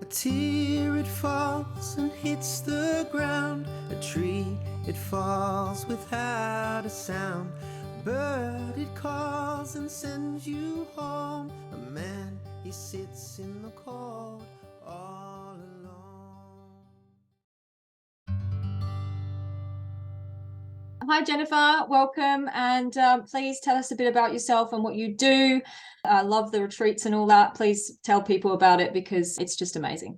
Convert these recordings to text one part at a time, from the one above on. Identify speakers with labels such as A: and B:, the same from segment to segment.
A: tear, it falls and hits the ground. A tree, it falls without a sound. A bird, it calls and sends you home. A man, he sits in the cold all alone.
B: Hi, Jennifer. Welcome. And please tell us a bit about yourself and what you do. I love the retreats and all that. Please tell people about it because it's just amazing.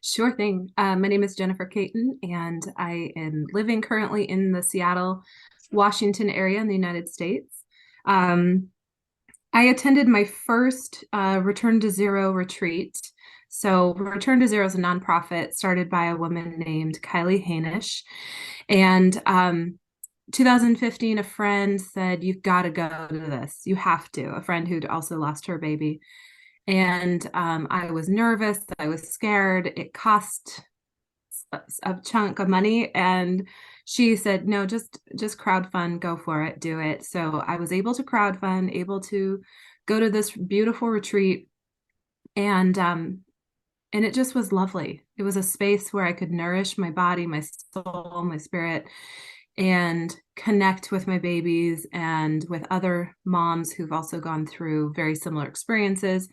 C: Sure thing. My name is Jennifer Kaiton, and I am living currently in the Seattle, Washington area in the United States. I attended my first Return to Zero retreat. So Return to Zero is a nonprofit started by a woman named Kylie Hainish. And 2015, a friend said, "You've got to go to this. You have to." A friend who'd also lost her baby. And I was nervous. I was scared. It cost a chunk of money. And she said, "No, just crowdfund, go for it, do it." So I was able to crowdfund, able to go to this beautiful retreat. And it just was lovely. It was a space where I could nourish my body, my soul, my spirit, and connect with my babies and with other moms who've also gone through very similar experiences.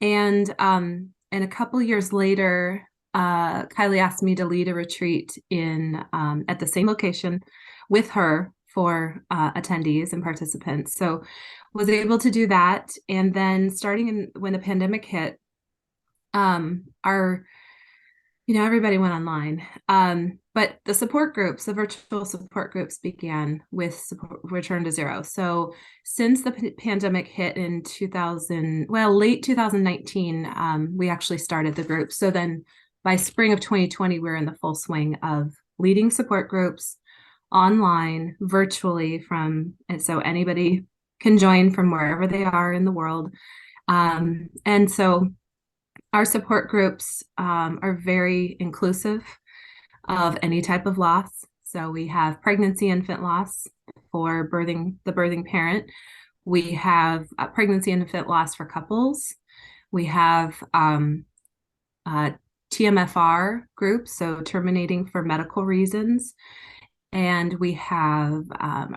C: And a couple years later, Kylie asked me to lead a retreat in at the same location with her for attendees and participants. So was able to do that. And then when the pandemic hit, everybody went online. But the support groups, the virtual support groups began with Return to Zero. So since the pandemic hit in late 2019, we actually started the group. So then by spring of 2020, we're in the full swing of leading support groups online, virtually and so anybody can join from wherever they are in the world. And so our support groups are very inclusive of any type of loss. So we have pregnancy infant loss for the birthing parent. We have pregnancy infant loss for couples. We have TMFR groups, so terminating for medical reasons. And we have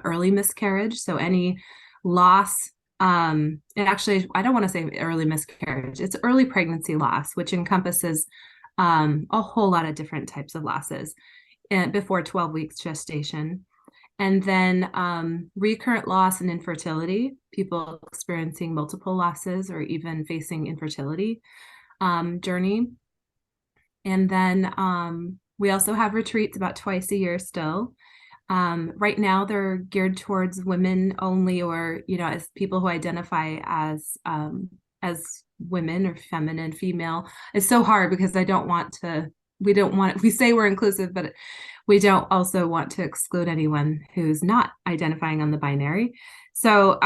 C: early miscarriage, so any loss. And actually, I don't want to say early miscarriage. It's early pregnancy loss, which encompasses a whole lot of different types of losses before 12 weeks gestation. And then recurrent loss and infertility, people experiencing multiple losses or even facing infertility journey. And then we also have retreats about twice a year still. Right now, they're geared towards women only, or as people who identify as women or feminine, female. It's so hard because we say we're inclusive, but we don't also want to exclude anyone who's not identifying on the binary. So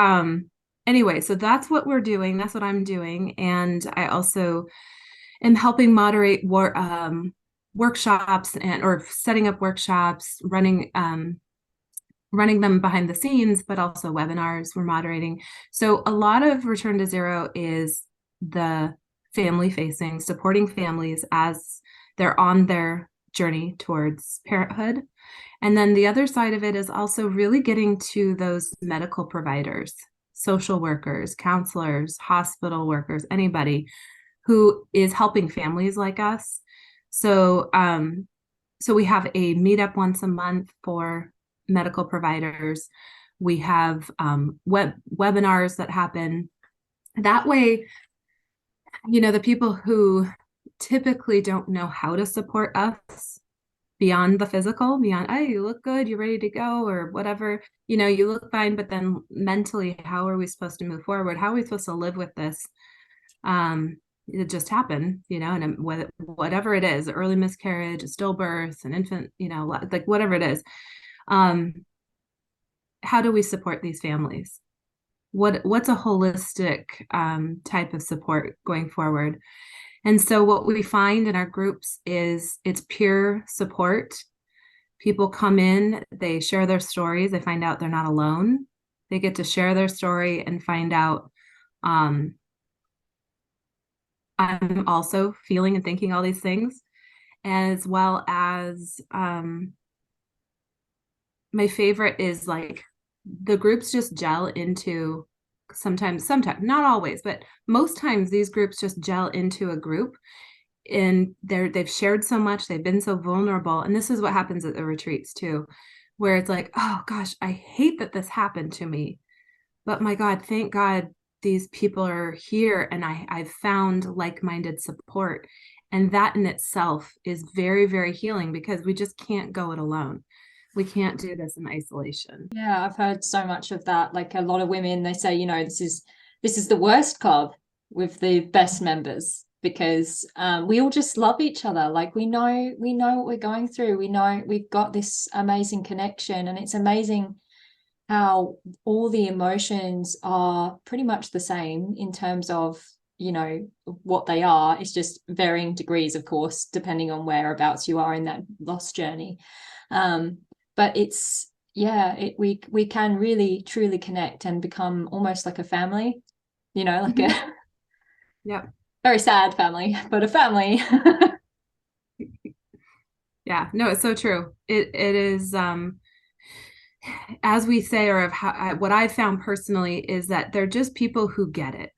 C: anyway, so that's what we're doing. That's what I'm doing, and I also am helping moderate workshops or setting up workshops, running them behind the scenes, but also webinars we're moderating. So a lot of Return to Zero is the family facing, supporting families as they're on their journey towards parenthood. And then the other side of it is also really getting to those medical providers, social workers, counselors, hospital workers, anybody who is helping families like us. So we have a meetup once a month for medical providers. We have webinars that happen. That way, the people who typically don't know how to support us beyond the physical, beyond, "Oh, you look good, you're ready to go," or whatever, you look fine, but then mentally, how are we supposed to move forward? How are we supposed to live with this? It just happened, and whatever it is, early miscarriage, a stillbirth, an infant, like whatever it is. How do we support these families? What's a holistic type of support going forward? And so what we find in our groups is it's pure support. People come in, they share their stories, they find out they're not alone. They get to share their story and find out I'm also feeling and thinking all these things, as well as my favorite is like the groups just gel into sometimes, not always, but most times these groups just gel into a group, and they've shared so much, they've been so vulnerable. And this is what happens at the retreats too, where it's like, oh gosh, I hate that this happened to me, but my God, thank God these people are here, and I've found like-minded support. And that in itself is very, very healing, because we just can't go it alone. We can't do this in isolation.
B: Yeah, I've heard so much of that. Like a lot of women, they say, this is the worst club with the best members, because we all just love each other. Like we know what we're going through. We know we've got this amazing connection, and it's amazing how all the emotions are pretty much the same in terms of, what they are. It's just varying degrees, of course, depending on whereabouts you are in that loss journey. But it's, we can really truly connect and become almost like a family, like a
C: Yep.
B: very sad family, but a family.
C: Yeah, no, it's so true. It is as we say, or of how what I've found personally is that they're just people who get it.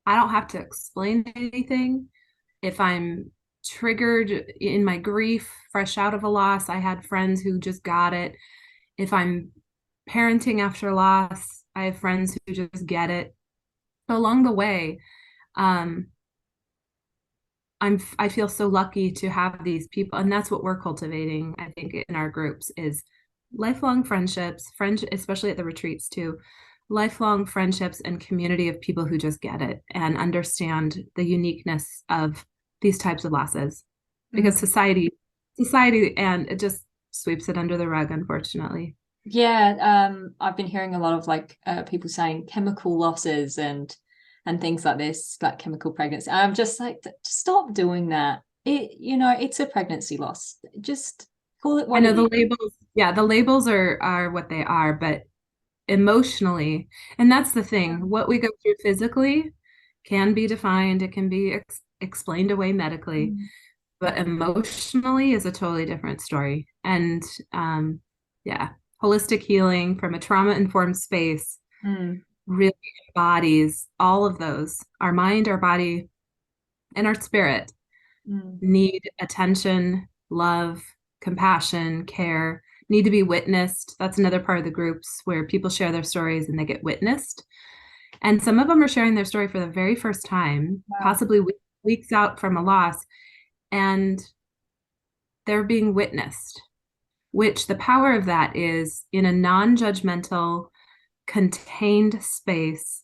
C: I don't have to explain anything. If I'm triggered in my grief, fresh out of a loss, I had friends who just got it. If I'm parenting after loss, I have friends who just get it. So along the way, um, I feel so lucky to have these people, and that's what we're cultivating, I think, in our groups is lifelong friendships, especially at the retreats too, lifelong friendships and community of people who just get it and understand the uniqueness of these types of losses, because society, and it just sweeps it under the rug, unfortunately.
B: Yeah, I've been hearing a lot of like people saying chemical losses and things like this, like chemical pregnancy. I'm just like, stop doing that. It's a pregnancy loss. Just call it
C: I
B: what
C: know
B: it
C: the
B: is.
C: labels, yeah, the labels are what they are, but emotionally, and that's the thing, what we go through physically can be defined, it can be explained away medically, but emotionally is a totally different story. And yeah, holistic healing from a trauma-informed space really embodies all of those. Our mind, our body, and our spirit need attention, love, compassion, care, need to be witnessed. That's another part of the groups where people share their stories and they get witnessed. And some of them are sharing their story for the very first time, possibly weeks out from a loss, and they're being witnessed, which the power of that is in a non-judgmental, contained space.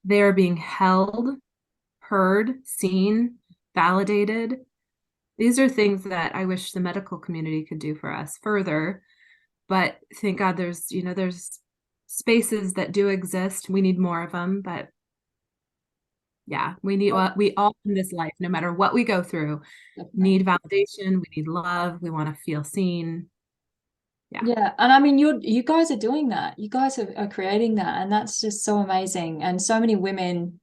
C: They're being held, heard, seen, validated. These are things that I wish the medical community could do for us further. But thank God there's spaces that do exist. We need more of them. But yeah, we all in this life, no matter what we go through, need validation. We need love. We want to feel seen.
B: Yeah, and I mean, you guys are doing that. You guys are creating that, and that's just so amazing. And so many women,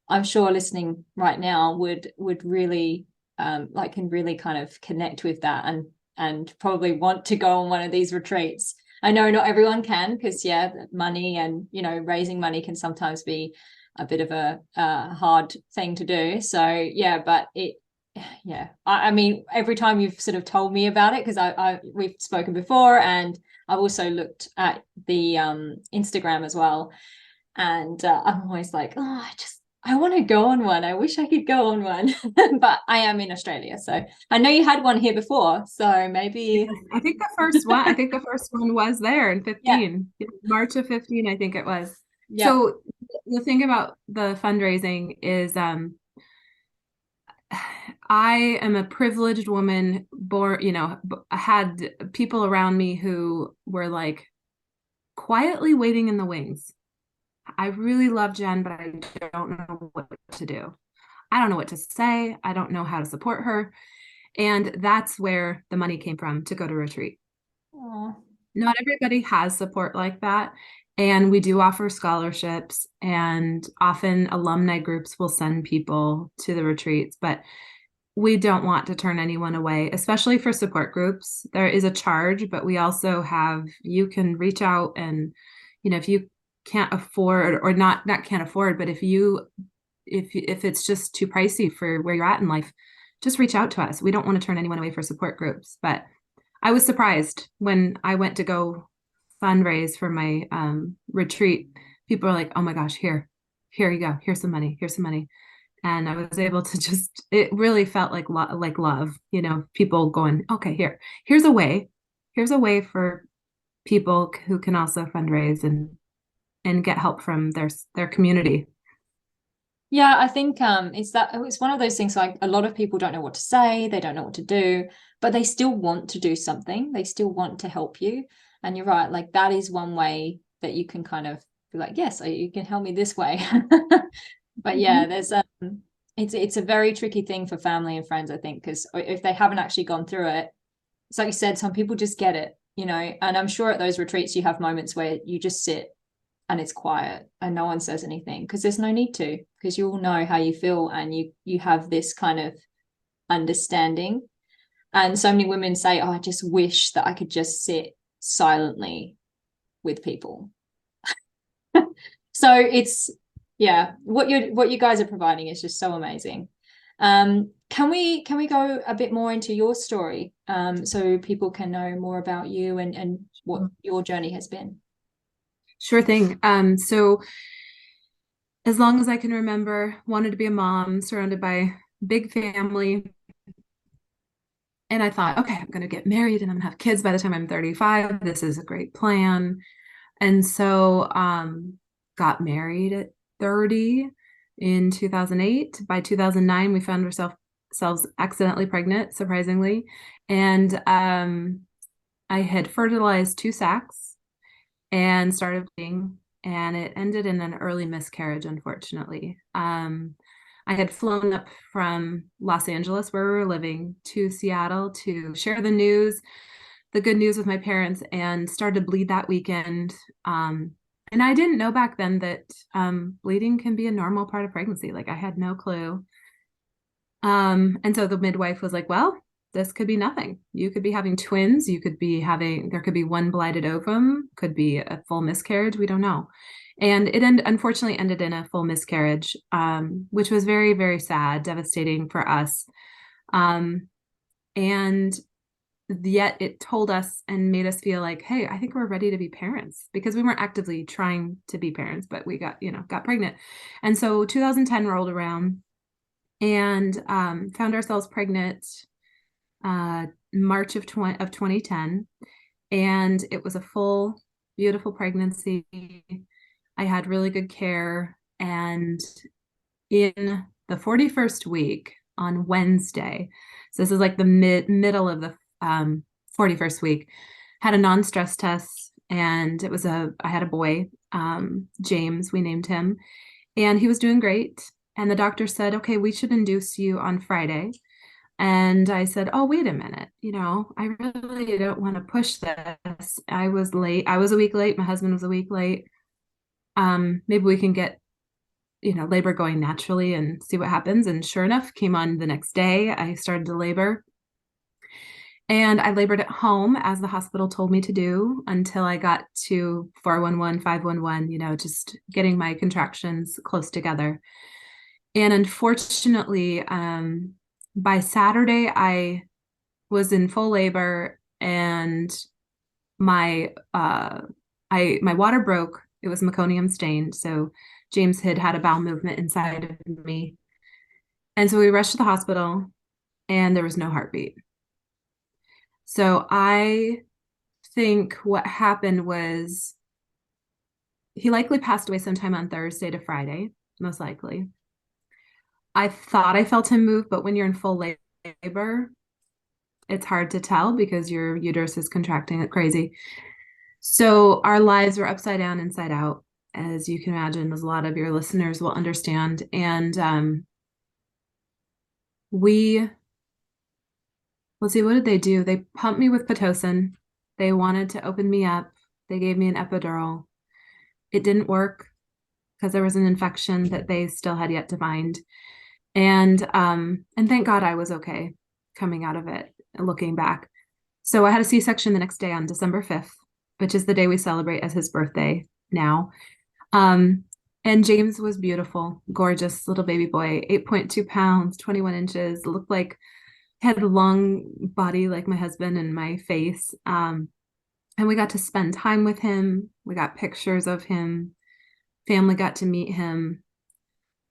B: I'm sure, listening right now would really can really kind of connect with that and probably want to go on one of these retreats. I know not everyone can, because money and raising money can sometimes be a bit of a hard thing to do. So but I mean, every time you've sort of told me about it, because we've spoken before, and I've also looked at the Instagram as well, and I'm always like, oh, I want to go on one. I wish I could go on one. But I am in Australia, so I know you had one here before, so maybe.
C: I think the first one was there in 15. March of 15, I think it was. So the thing about the fundraising is I am a privileged woman, born, I had people around me who were like quietly waiting in the wings. I really love Jen, but I don't know what to do. I don't know what to say. I don't know how to support her. And that's where the money came from, to go to retreat.
B: Aww.
C: Not everybody has support like that. And we do offer scholarships, and often alumni groups will send people to the retreats, but we don't want to turn anyone away, especially for support groups. There is a charge, but we also have, you can reach out and, if you can't afford, or not can't afford, but if it's just too pricey for where you're at in life, just reach out to us. We don't want to turn anyone away for support groups. But I was surprised when I went to go fundraise for my retreat. People are like, oh my gosh, here you go. Here's some money. And I was able to it really felt like love, people going, okay, here's a way for people who can also fundraise and get help from their community.
B: Yeah, I think it's one of those things, like a lot of people don't know what to say, they don't know what to do, but they still want to do something. They still want to help you. And you're right, like that is one way that you can kind of be like, yes, you can help me this way. But yeah, there's it's a very tricky thing for family and friends, I think, because if they haven't actually gone through it, it's like you said, some people just get it, and I'm sure at those retreats you have moments where you just sit and it's quiet and no one says anything, because there's no need to, because you all know how you feel and you have this kind of understanding. And so many women say, oh, I just wish that I could just sit silently with people. So it's, yeah, what you guys are providing is just so amazing. Can we go a bit more into your story, so people can know more about you and what your journey has been?
C: Sure thing. So as long as I can remember, wanted to be a mom, surrounded by big family. And I thought, okay, I'm going to get married and I'm going to have kids by the time I'm 35. This is a great plan. And so got married at 30 in 2008. By 2009, we found ourselves accidentally pregnant, surprisingly. And I had fertilized 2 sacs and started bleeding, and it ended in an early miscarriage, unfortunately. I had flown up from Los Angeles, where we were living, to Seattle to share the good news with my parents, and started to bleed that weekend. And I didn't know back then that bleeding can be a normal part of pregnancy. Like, I had no clue. And so the midwife was like, well, this could be nothing. You could be having twins. There could be one blighted ovum, could be a full miscarriage. We don't know. And it unfortunately ended in a full miscarriage, which was very, very sad, devastating for us. And yet it told us and made us feel like, hey, I think we're ready to be parents, because we weren't actively trying to be parents, but we got pregnant. And so 2010 rolled around, and found ourselves pregnant March of 2010. And it was a full, beautiful pregnancy. I had really good care. And in the 41st week, on Wednesday, so this is like the middle of the 41st week, had a non-stress test, and I had a boy, James, we named him, and he was doing great. And the doctor said, okay, we should induce you on Friday. And I said, oh, wait a minute. I really don't want to push this. I was late. I was a week late. My husband was a week late. Maybe we can get, labor going naturally and see what happens. And sure enough, came on the next day. I started to labor. And I labored at home, as the hospital told me to do, until I got to 411, 511, just getting my contractions close together. And unfortunately, by Saturday, I was in full labor, and my water broke. It was meconium stained. So James had a bowel movement inside of me. And so we rushed to the hospital, and there was no heartbeat. So I think what happened was he likely passed away sometime on Thursday to Friday, most likely. I thought I felt him move, but when you're in full labor, it's hard to tell because your uterus is contracting like crazy. So our lives were upside down, inside out, as you can imagine, as a lot of your listeners will understand. And let's see, what did they do? They pumped me with Pitocin. They wanted to open me up. They gave me an epidural. It didn't work because there was an infection that they still had yet to find. And thank God I was okay coming out of it, looking back. So I had a C-section the next day on December 5th, which is the day we celebrate as his birthday now. And James was beautiful, gorgeous little baby boy, 8.2 pounds, 21 inches, looked like, had a long body like my husband and my face. And we got to spend time with him. We got pictures of him. Family got to meet him.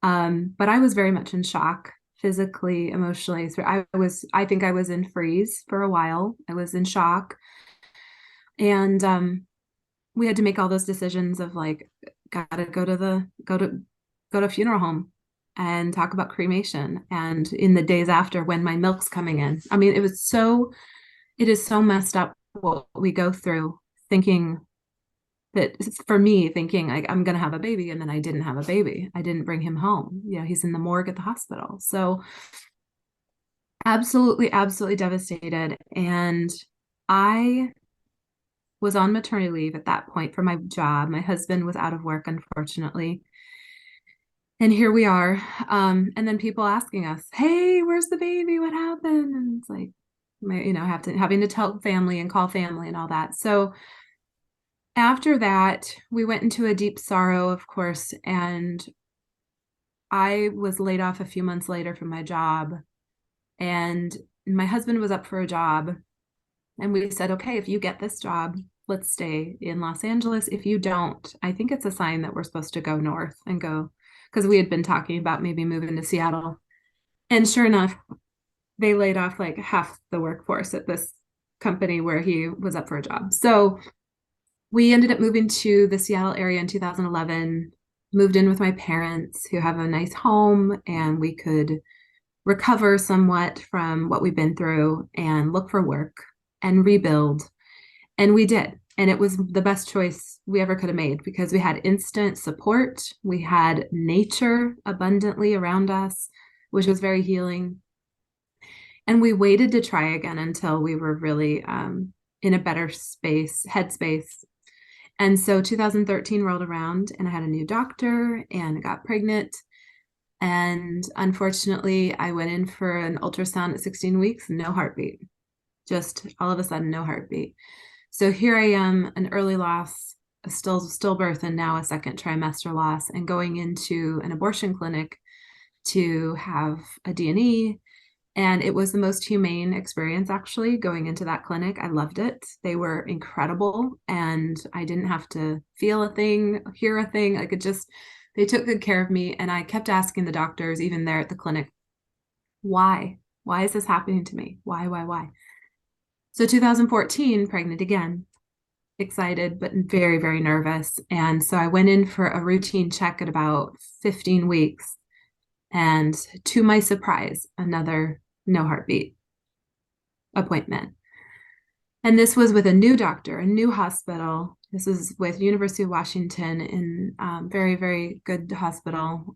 C: But I was very much in shock, physically, emotionally. So I think I was in freeze for a while. I was in shock. And we had to make all those decisions of like, gotta go to a funeral home and talk about cremation. And in the days after, when my milk's coming in, I mean, it is so messed up what we go through, thinking that, for me, thinking like I'm gonna have a baby, and then I didn't have a baby. I didn't bring him home. You know, he's in the morgue at the hospital. So absolutely, absolutely devastated. And I was on maternity leave at that point for my job. My husband was out of work, unfortunately. And here we are. And then people asking us, hey, where's the baby? What happened? And it's like, having to tell family and call family and all that. So after that, we went into a deep sorrow, of course, and I was laid off a few months later from my job. And my husband was up for a job. And we said, okay, if you get this job, let's stay in Los Angeles. If you don't, I think it's a sign that we're supposed to go north and go, because we had been talking about maybe moving to Seattle. And sure enough, they laid off like half the workforce at this company where he was up for a job. So we ended up moving to the Seattle area in 2011, moved in with my parents, who have a nice home, and we could recover somewhat from what we've been through and look for work and rebuild. And we did. And it was the best choice we ever could have made, because we had instant support. We had nature abundantly around us, which was very healing. And we waited to try again until we were really in a better headspace. And so 2013 rolled around, and I had a new doctor and got pregnant. And unfortunately, I went in for an ultrasound at 16 weeks, no heartbeat. Just all of a sudden, no heartbeat. So here I am, an early loss, a stillbirth, and now a second trimester loss, and going into an abortion clinic to have a D&E. And it was the most humane experience, actually, going into that clinic. I loved it. They were incredible, and I didn't have to feel a thing, hear a thing. They took good care of me. And I kept asking the doctors, even there at the clinic, why? Why is this happening to me? Why? So 2014, pregnant again, excited, but very, very nervous. And so I went in for a routine check at about 15 weeks. And to my surprise, another no heartbeat appointment. And this was with a new doctor, a new hospital. This was with University of Washington, in very, very good hospital,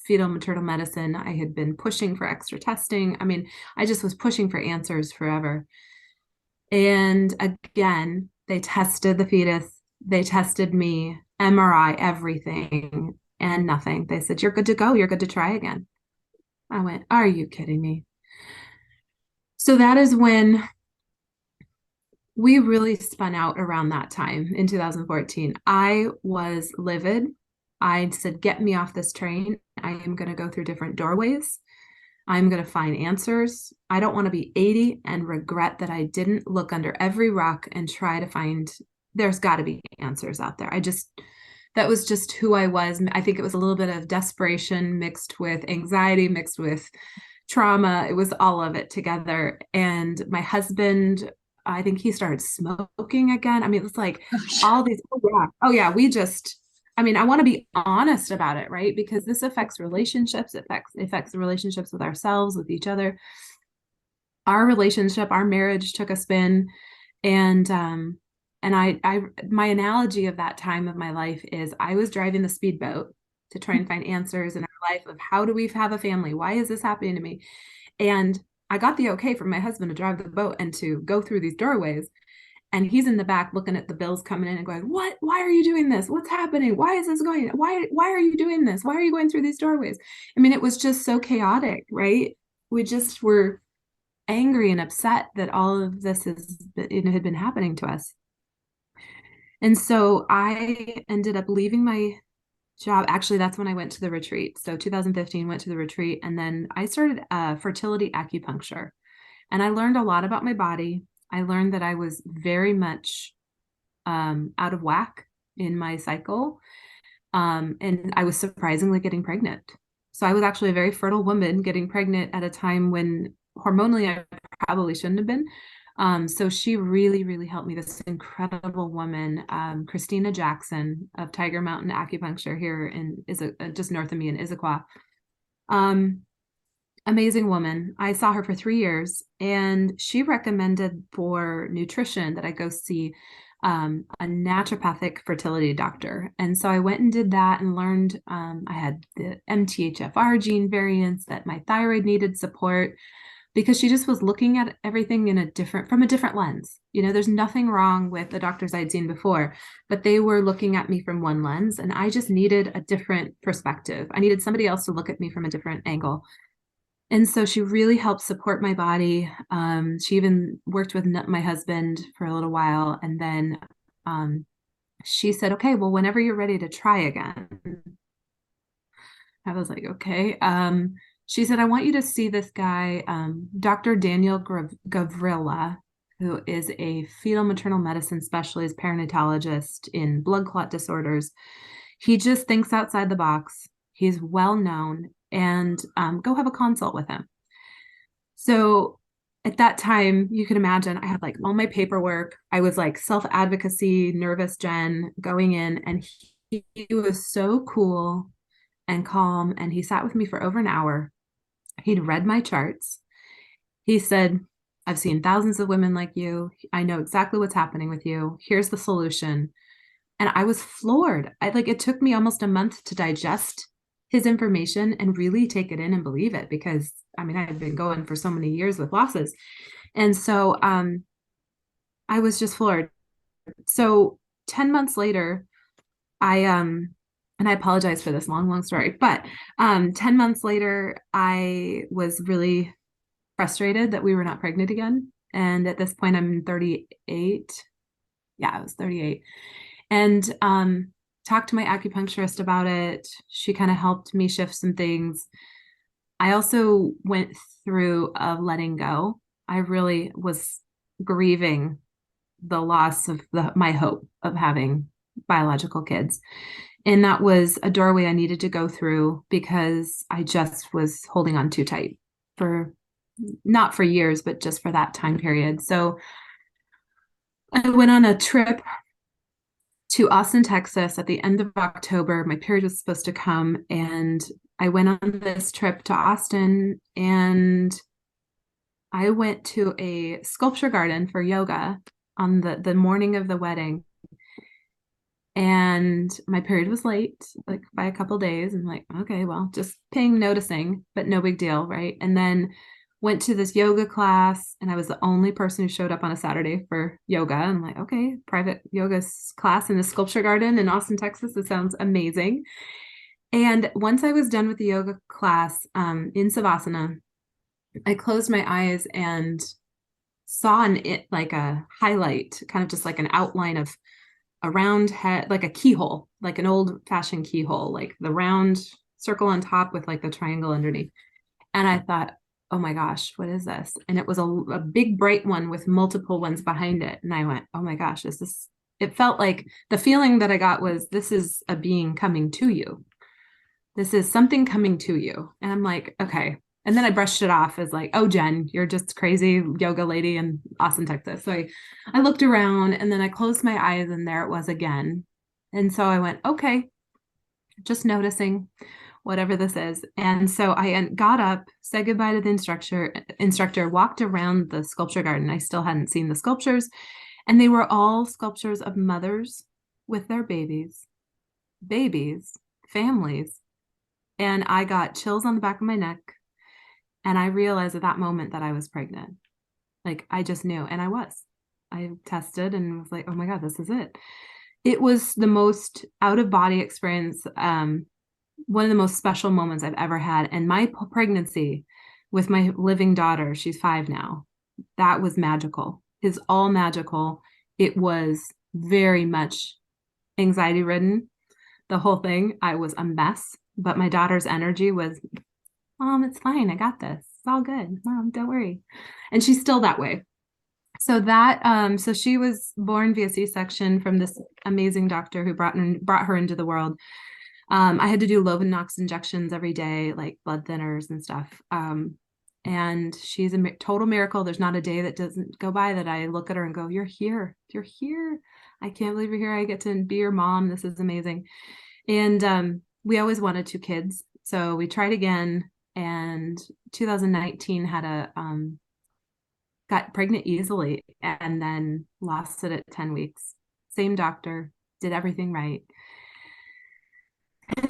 C: fetal maternal medicine. I had been pushing for extra testing. I mean, I just was pushing for answers forever. And again, they tested the fetus. They tested me, MRI, everything, and nothing. They said, you're good to go. You're good to try again. I went, are you kidding me? So that is when we really spun out around that time in 2014. I was livid. I said, get me off this train. I am going to go through different doorways. I'm going to find answers. I don't want to be 80 and regret that I didn't look under every rock and try to find, there's got to be answers out there. That was just who I was. I think it was a little bit of desperation mixed with anxiety, mixed with trauma. It was all of it together. And my husband, I think he started smoking again. I mean, it was like all these, oh yeah, I want to be honest about it, right? Because this affects relationships. It affects the relationships with ourselves, with each other. Our relationship, our marriage took a spin. And my analogy of that time of my life is I was driving the speedboat to try and find answers in our life of how do we have a family? Why is this happening to me? And I got the okay from my husband to drive the boat and to go through these doorways. And he's in the back looking at the bills coming in and going, what? Why are you doing this? What's happening? Why is this going? Why are you doing this? Why are you going through these doorways? I mean, it was just so chaotic, right? We just were angry and upset that all of this had been happening to us. And so I ended up leaving my job. Actually, that's when I went to the retreat. So 2015, went to the retreat, and then I started fertility acupuncture. And I learned a lot about my body. I learned that I was very much out of whack in my cycle. And I was surprisingly getting pregnant. So I was actually a very fertile woman getting pregnant at a time when hormonally I probably shouldn't have been. So she really, really helped me. This incredible woman, Christina Jackson of Tiger Mountain Acupuncture here in just north of me in Issaquah. Amazing woman. I saw her for 3 years, and she recommended for nutrition that I go see a naturopathic fertility doctor. And so I went and did that and learned I had the MTHFR gene variants, that my thyroid needed support, because she just was looking at everything from a different lens. You know, there's nothing wrong with the doctors I'd seen before, but they were looking at me from one lens, and I just needed a different perspective. I needed somebody else to look at me from a different angle. And so she really helped support my body. She even worked with my husband for a little while. And then she said, okay, well, whenever you're ready to try again. I was like, okay. She said, I want you to see this guy, Dr. Daniel Gavrila, who is a fetal maternal medicine specialist, perinatologist in blood clot disorders. He just thinks outside the box. He's well known, and go have a consult with him. So at that time, you can imagine I had like all my paperwork. I was like self-advocacy, nervous Jen going in, and he was so cool and calm. And he sat with me for over an hour. He'd read my charts. He said, I've seen thousands of women like you. I know exactly what's happening with you. Here's the solution. And I was floored. It took me almost a month to digest his information and really take it in and believe it, because I mean, I've been going for so many years with losses. And so I was just floored. So 10 months later, and I apologize for this long story, but 10 months later, I was really frustrated that we were not pregnant again. And at this point, I'm 38. Yeah, I was 38. And talked to my acupuncturist about it. She kind of helped me shift some things. I also went through a letting go. I really was grieving the loss of my hope of having biological kids. And that was a doorway I needed to go through, because I just was holding on too tight not for years, but just for that time period. So I went on a trip to Austin, Texas at the end of October. My period was supposed to come, and I went on this trip to Austin, and I went to a sculpture garden for yoga on the morning of the wedding. And my period was late, like by a couple days. I'm like, okay, well, just noticing, but no big deal, right? And then went to this yoga class, and I was the only person who showed up on a Saturday for yoga. I'm like, okay, private yoga class in the sculpture garden in Austin, Texas. It sounds amazing. And once I was done with the yoga class in Savasana, I closed my eyes and saw like a highlight, kind of just like an outline of a round head, like a keyhole, like an old fashioned keyhole, like the round circle on top with like the triangle underneath. And I thought, oh my gosh, what is this? And it was a big bright one with multiple ones behind it. And I went, oh my gosh, it felt like the feeling that I got was, this is a being coming to you. This is something coming to you. And I'm like, okay. And then I brushed it off as like, oh, Jen, you're just crazy yoga lady in Austin, Texas. So I looked around, and then I closed my eyes, and there it was again. And so I went, okay, just noticing whatever this is. And so I got up, said goodbye to the instructor, walked around the sculpture garden. I still hadn't seen the sculptures, and they were all sculptures of mothers with their babies, families. And I got chills on the back of my neck. And I realized at that moment that I was pregnant. Like, I just knew, and I was. I tested and was like, oh my God, this is it. It was the most out of body experience. One of the most special moments I've ever had. And my pregnancy with my living daughter, she's 5 now, that was magical. It's all magical. It was very much anxiety ridden. The whole thing, I was a mess, but my daughter's energy was, Mom, it's fine. I got this. It's all good. Mom, don't worry. And she's still that way. So so she was born via C-section from this amazing doctor who brought her into the world. I had to do Lovenox injections every day, like blood thinners and stuff. And she's a total miracle. There's not a day that doesn't go by that I look at her and go, you're here. You're here. I can't believe you're here. I get to be your mom. This is amazing. And we always wanted 2 kids. So we tried again. And 2019 got pregnant easily and then lost it at 10 weeks. Same doctor, did everything right.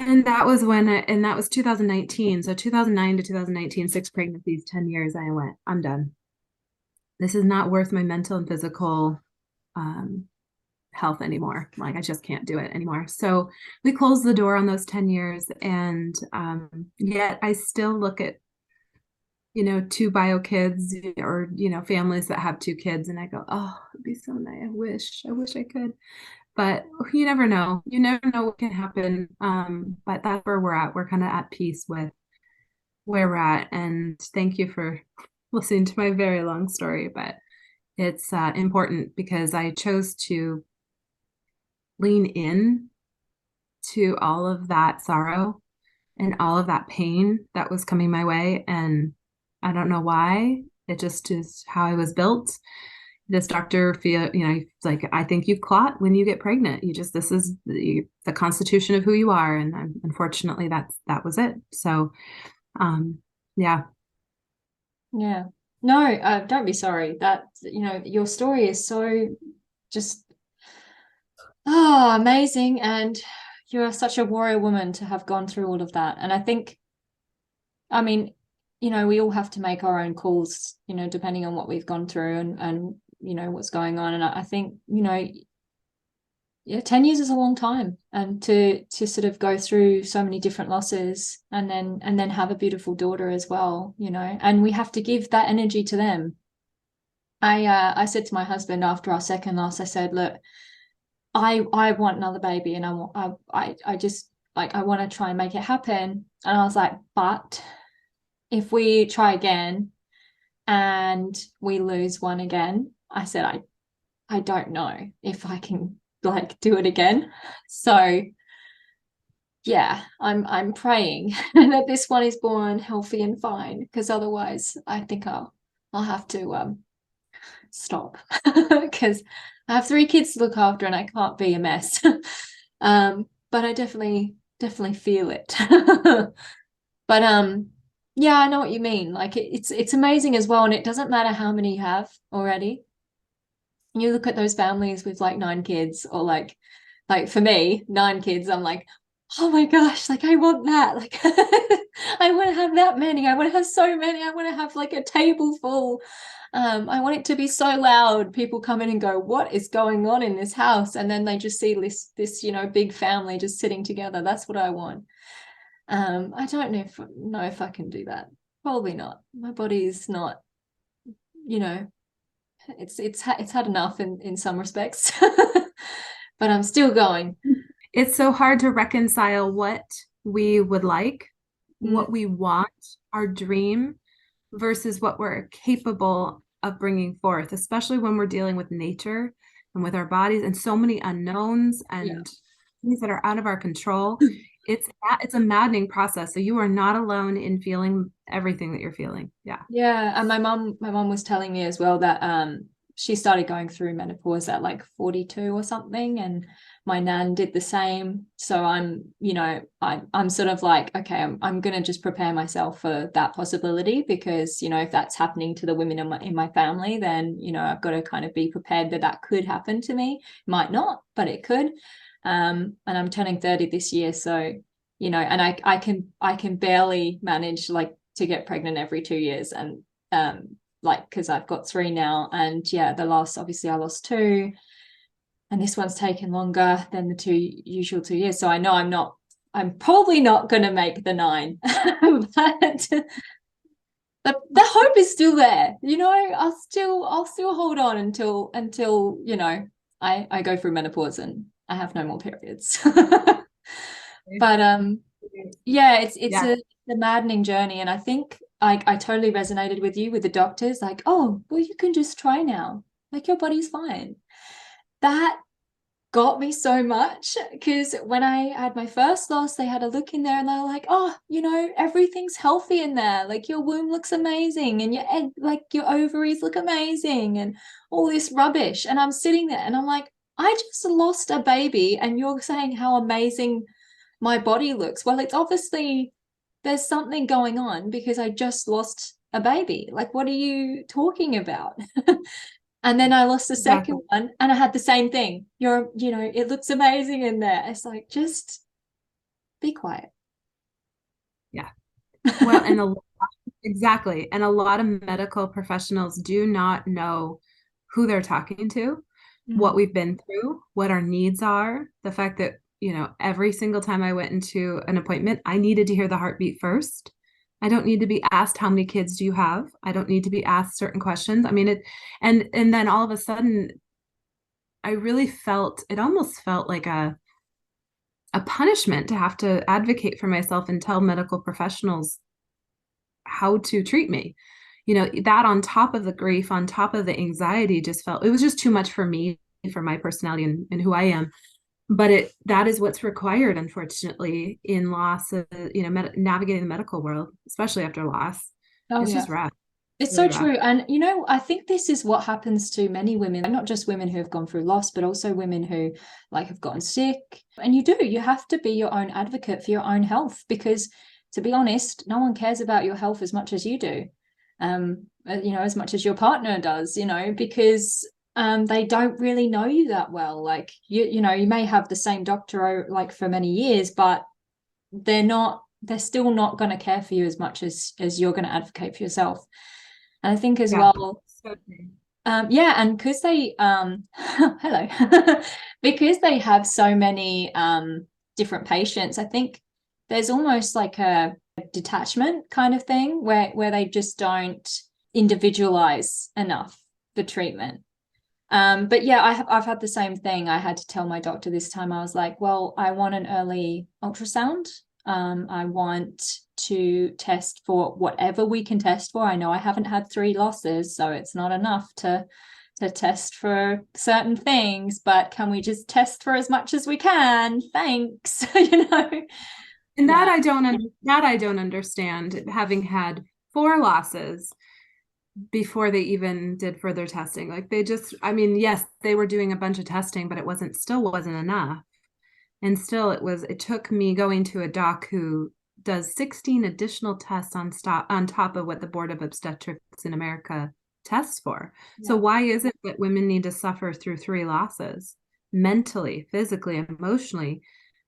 C: And that was that was 2019. So 2009 to 2019, 6 pregnancies, 10 years. I went, I'm done. This is not worth my mental and physical health anymore. Like, I just can't do it anymore. So we closed the door on those 10 years. And yet I still look at, 2 bio kids or, families that have 2 kids. And I go, oh, it'd be so nice. I wish I could. But you never know. You never know what can happen. But that's where we're at. We're kind of at peace with where we're at. And thank you for listening to my very long story. But it's important because I chose to lean in to all of that sorrow and all of that pain that was coming my way. And I don't know why. It just is how I was built. This doctor like, I think you clot when you get pregnant. This is the constitution of who you are. And unfortunately that was it. So, yeah.
B: Yeah. No, don't be sorry. That, your story is so just, amazing. And you're such a warrior woman to have gone through all of that. And I think, we all have to make our own calls, depending on what we've gone through and what's going on. And I think, 10 years is a long time, and to sort of go through so many different losses and then have a beautiful daughter as well, and we have to give that energy to them. I said to my husband after our second loss, I said, look, I want another baby, and I just, like, I want to try and make it happen. And I was like, but if we try again and we lose one again, I said, I don't know if I can, like, do it again. So yeah, I'm praying that this one is born healthy and fine, because otherwise I think I'll have to stop because I have 3 kids to look after and I can't be a mess. But I definitely feel it. But yeah, I know what you mean. Like, it's amazing as well, and it doesn't matter how many you have already. You look at those families with like 9 kids, or like for me, 9 kids, I'm like, oh my gosh, like, I want that. Like, I want to have that many. I want to have so many. I want to have like a table full. I want it to be so loud. People come in and go, what is going on in this house? And then they just see this big family just sitting together. That's what I want. I don't know if I can do that. Probably not. My body is not, it's had enough in some respects. But I'm still going.
C: It's so hard to reconcile what we would like, what we want, our dream, versus what we're capable of bringing forth, especially when we're dealing with nature and with our bodies and so many unknowns and things that are out of our control. It's a maddening process. So you are not alone in feeling everything that you're feeling. Yeah.
B: And my mom was telling me as well that she started going through menopause at like 42 or something, and my nan did the same. So I'm sort of like, okay, I'm gonna just prepare myself for that possibility, because if that's happening to the women in my family, then I've got to kind of be prepared that could happen to me. Might not, but it could. And I'm turning 30 this year, so and I can barely manage, like, to get pregnant every 2 years, and like, because I've got 3 now, and yeah, obviously I lost 2, and this one's taken longer than the usual 2 years. So I know I'm probably not going to make the 9, but the hope is still there. I'll still hold on until I go through menopause and I have no more periods. But yeah, it's a maddening journey, and I think I totally resonated with you with the doctors, like, oh, well, you can just try now, like, your body's fine. That got me so much, because when I had my first loss, they had a look in there and they were like, oh, everything's healthy in there, like your womb looks amazing and your egg, like your ovaries look amazing and all this rubbish. And I'm sitting there and I'm like, I just lost a baby and you're saying how amazing my body looks. Well, it's obviously there's something going on, because I just lost a baby. Like, what are you talking about? And then I lost the second one and I had the same thing. It looks amazing in there. It's like, just be quiet.
C: Yeah. Well, and exactly. And a lot of medical professionals do not know who they're talking to, what we've been through, what our needs are. The fact that, every single time I went into an appointment, I needed to hear the heartbeat first. I don't need to be asked, how many kids do you have? I don't need to be asked certain questions. I mean, and then all of a sudden, I really it almost felt like a punishment to have to advocate for myself and tell medical professionals how to treat me. That on top of the grief, on top of the anxiety, it was just too much for me, for my personality and who I am. But that is what's required, unfortunately, in loss of, navigating the medical world, especially after loss. It's just rough.
B: It's really so true. And, I think this is what happens to many women, not just women who have gone through loss, but also women who have gotten sick. And you have to be your own advocate for your own health, because, to be honest, no one cares about your health as much as you do, as much as your partner does, because they don't really know you that well. Like, you may have the same doctor for many years, but they're still not going to care for you as much as you're going to advocate for yourself. And I think as well, and because they hello because they have so many different patients, I think there's almost like a detachment kind of thing where they just don't individualize enough the treatment. But yeah, I've had the same thing. I had to tell my doctor this time. I was like, well, I want an early ultrasound. I want to test for whatever we can test for. I know I haven't had 3 losses, so it's not enough to test for certain things, but can we just test for as much as we can? Thanks.
C: And that I don't understand, having had 4 losses before they even did further testing. Like, yes, they were doing a bunch of testing, but it still wasn't enough. And still it took me going to a doc who does 16 additional tests on top of what the Board of Obstetrics in America tests for. Yeah. So why is it that women need to suffer through 3 losses, mentally, physically, emotionally,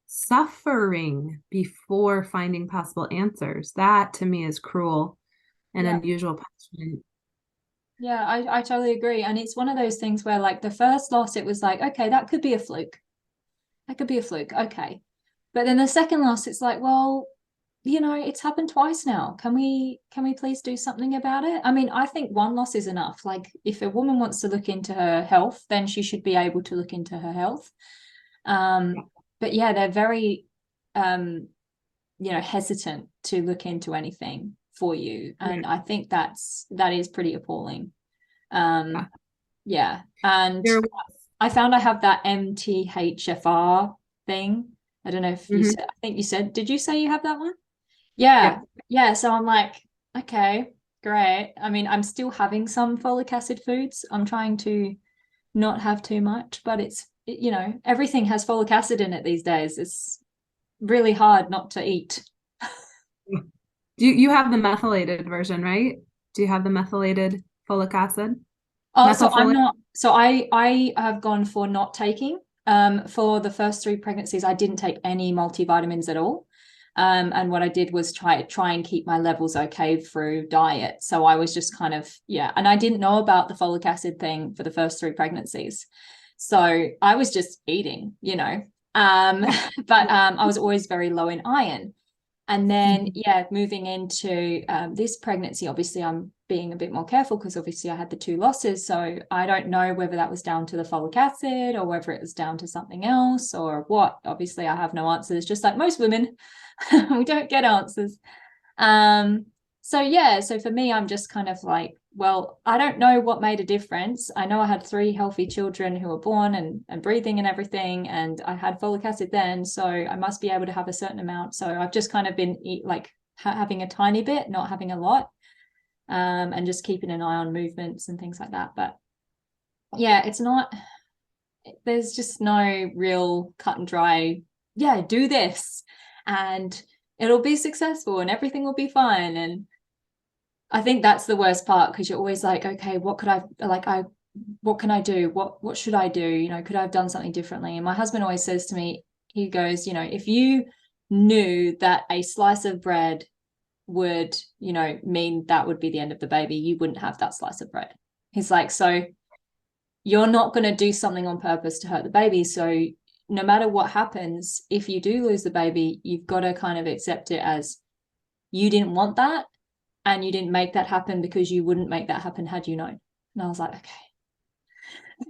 C: suffering before finding possible answers? That to me is cruel and unusual punishment.
B: Yeah, I totally agree. And it's one of those things where, like, the first loss, it was like, okay, that could be a fluke. Okay. But then the second loss, it's like, well, it's happened twice now. Can we please do something about it? I mean, I think 1 loss is enough. Like, if a woman wants to look into her health, then she should be able to look into her health. But yeah, they're very, hesitant to look into anything for you. And I think that is pretty appalling. Yeah. And I found I have that MTHFR thing. I don't know if you said, I think you said, did you say you have that one? Yeah. So I'm like, okay, great. I mean, I'm still having some folic acid foods. I'm trying to not have too much, but everything has folic acid in it these days. It's really hard not to eat.
C: You have the methylated version, right? Do you have the methylated folic acid?
B: Oh, so I'm not. So I have gone for not taking. For the first 3 pregnancies, I didn't take any multivitamins at all. And what I did was try and keep my levels okay through diet. So I was just kind of, and I didn't know about the folic acid thing for the first 3 pregnancies. So I was just eating, but I was always very low in iron. And then, moving into this pregnancy, obviously I'm being a bit more careful because obviously I had the 2 losses. So I don't know whether that was down to the folic acid or whether it was down to something else or what. Obviously I have no answers, just like most women. We don't get answers. So for me, I'm just kind of like, well, I don't know what made a difference. I know I had 3 healthy children who were born and breathing and everything, and I had folic acid then, so I must be able to have a certain amount. So I've just kind of been having a tiny bit, not having a lot, and just keeping an eye on movements and things like that. But it's not, there's just no real cut and dry, do this and it'll be successful and everything will be fine. And I think that's the worst part, because you're always like, okay, what can I do? What should I do? Could I have done something differently? And my husband always says to me, he goes, if you knew that a slice of bread would, mean that would be the end of the baby, you wouldn't have that slice of bread. He's like, so you're not going to do something on purpose to hurt the baby. So no matter what happens, if you do lose the baby, you've got to kind of accept it as you didn't want that. And you didn't make that happen because you wouldn't make that happen had you known. And I was like,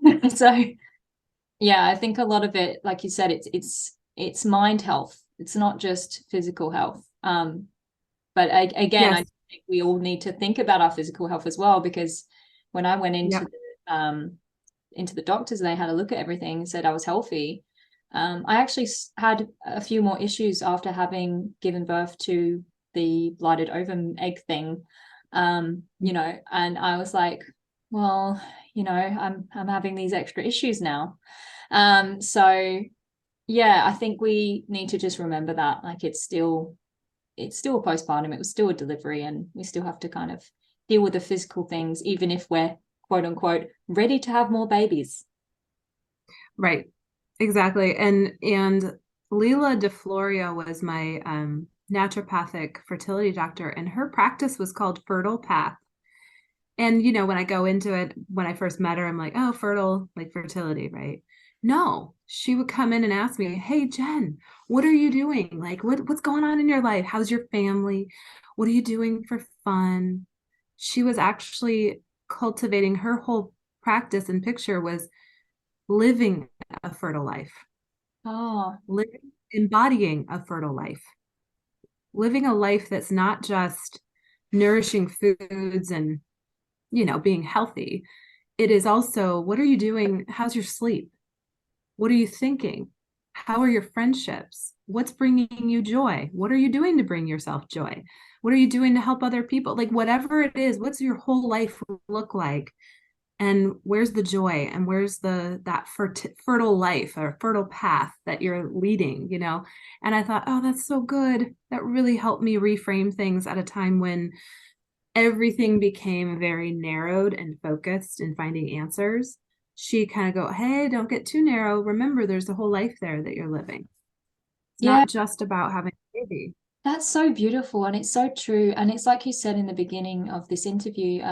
B: okay. So I think a lot of it, like you said, it's mind health. It's not just physical health. But again, I think we all need to think about our physical health as well, because when I went into the doctors and they had a look at everything and said I was healthy, I actually had a few more issues after having given birth to the blighted ovum egg thing, and I was like, well, I'm having these extra issues now. So I think we need to just remember that, like, it's still a postpartum, it was still a delivery, and we still have to kind of deal with the physical things, even if we're quote unquote ready to have more babies.
C: Right. Exactly. And Leila DeFloria was my naturopathic fertility doctor, and her practice was called Fertile Path. And, when I go into it, when I first met her, I'm like, oh, fertile, like fertility, right? No, she would come in and ask me, hey, Jen, what are you doing? Like, what's going on in your life? How's your family? What are you doing for fun? She was actually cultivating, her whole practice and picture was living a fertile life. Embodying a fertile life. Living a life that's not just nourishing foods and, being healthy. It is also, what are you doing? How's your sleep? What are you thinking? How are your friendships? What's bringing you joy? What are you doing to bring yourself joy? What are you doing to help other people? Like, whatever it is, what's your whole life look like? And where's the joy, and where's that fertile life or fertile path that you're leading, And I thought, oh, that's so good. That really helped me reframe things at a time when everything became very narrowed and focused in finding answers. She kind of go, hey, don't get too narrow. Remember, there's a whole life there that you're living. It's not just about having a baby.
B: That's so beautiful, and it's so true. And it's like you said in the beginning of this interview,